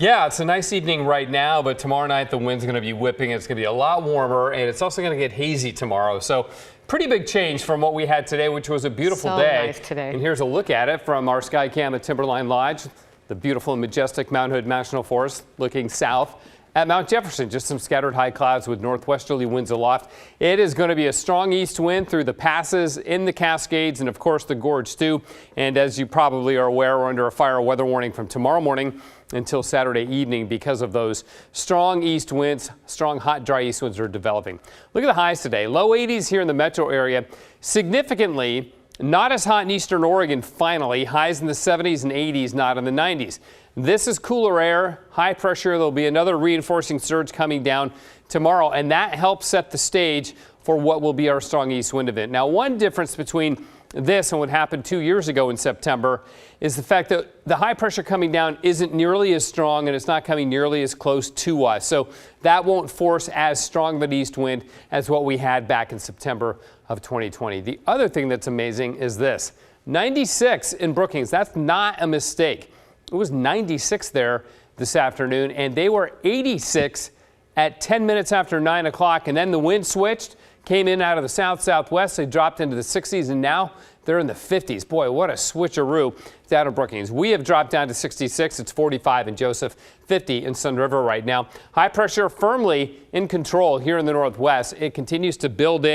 Yeah, it's a nice evening right now, but tomorrow night the wind's going to be whipping. It's going to be a lot warmer, and it's also going to get hazy tomorrow. So pretty big change from what we had today, which was a beautiful day. Nice today. And here's a look at it from our sky cam at Timberline Lodge, the beautiful and majestic Mount Hood National Forest, looking south at Mount Jefferson. Just some scattered high clouds with northwesterly winds aloft. It is going to be a strong east wind through the passes, in the Cascades, and of course the gorge too. And as you probably are aware, we're under a fire weather warning from tomorrow morning until Saturday evening because of those strong east winds. Strong, hot, dry east winds are developing. Look at the highs today. Low 80s here in the metro area. Significantly not as hot in eastern Oregon finally. Highs in the 70s and 80s, not in the 90s. This is cooler air, high pressure. There'll be another reinforcing surge coming down tomorrow, and that helps set the stage for what will be our strong east wind event. Now, one difference between this and what happened 2 years ago in September is the fact that the high pressure coming down isn't nearly as strong, and it's not coming nearly as close to us. So that won't force as strong of an east wind as what we had back in September of 2020. The other thing that's amazing is this: 96 in Brookings. That's not a mistake. It was 96 there this afternoon, and they were 86 at 10 minutes after 9 o'clock, and then the wind switched, came in out of the south-southwest. They dropped into the 60s, and now they're in the 50s. Boy, what a switcheroo down in Brookings. We have dropped down to 66. It's 45 in Joseph, 50 in Sun River right now. High pressure firmly in control here in the northwest. It continues to build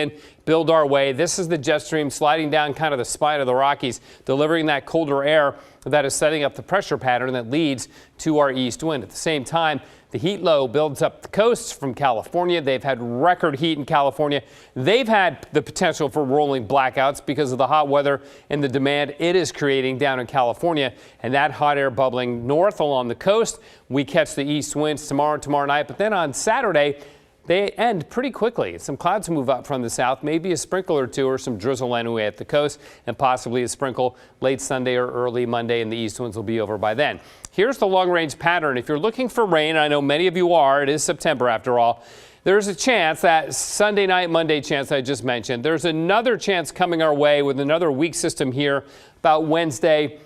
our way. This is the jet stream sliding down kind of the spine of the Rockies, delivering that colder air that is setting up the pressure pattern that leads to our east wind. At the same time, the heat low builds up the coast from California. They've had record heat in California. They've had the potential for rolling blackouts because of the hot weather and the demand it is creating down in California, and that hot air bubbling north along the coast. We catch the east winds tomorrow night, but then on Saturday, they end pretty quickly. Some clouds move up from the south, maybe a sprinkle or two or some drizzle anyway at the coast, and possibly a sprinkle late Sunday or early Monday, and the east winds will be over by then. Here's the long-range pattern. If you're looking for rain, I know many of you are, it is September after all, there's a chance that Sunday night, Monday chance I just mentioned. There's another chance coming our way with another weak system here about Wednesday.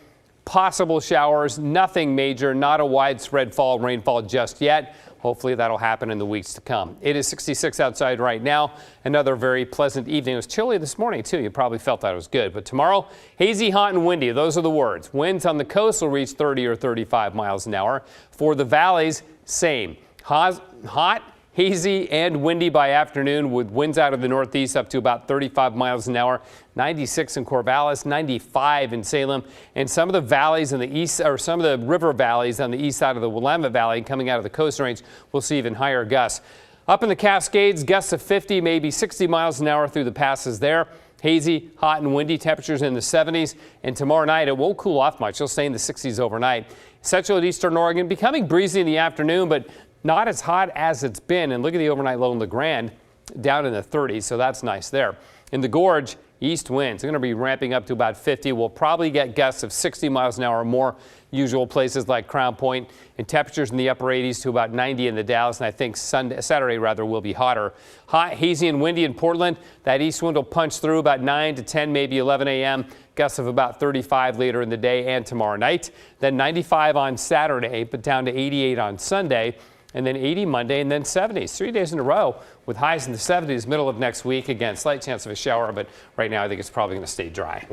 Possible showers, nothing major, not a widespread rainfall just yet. Hopefully that'll happen in the weeks to come. It is 66 outside right now. Another very pleasant evening. It was chilly this morning too. You probably felt that it was good. But tomorrow, hazy, hot, and windy. Those are the words. Winds on the coast will reach 30 or 35 miles an hour. For the valleys, same. Hot, hazy, and windy by afternoon with winds out of the northeast up to about 35 miles an hour. 96 in Corvallis, 95 in Salem, and some of the valleys in the east, or some of the river valleys on the east side of the Willamette Valley coming out of the Coast Range, will see even higher gusts. Up in the Cascades, gusts of 50, maybe 60 miles an hour through the passes there. Hazy, hot, and windy, temperatures in the 70s. And tomorrow night, it won't cool off much. It'll stay in the 60s overnight. Central and eastern Oregon becoming breezy in the afternoon, but not as hot as it's been. And look at the overnight low in LeGrand, down in the 30s, so that's nice there. In the gorge, east winds are going to be ramping up to about 50. We'll probably get gusts of 60 miles an hour or more. Usual places like Crown Point, and temperatures in the upper 80s to about 90 in the Dalles, and I think Saturday will be hotter. Hot, hazy, and windy in Portland. That east wind will punch through about 9 to 10, maybe 11 a.m. Gusts of about 35 later in the day and tomorrow night. Then 95 on Saturday, but down to 88 on Sunday. And then 80 Monday, and then 70s. 3 days in a row with highs in the 70s middle of next week. Again, slight chance of a shower, but right now I think it's probably going to stay dry.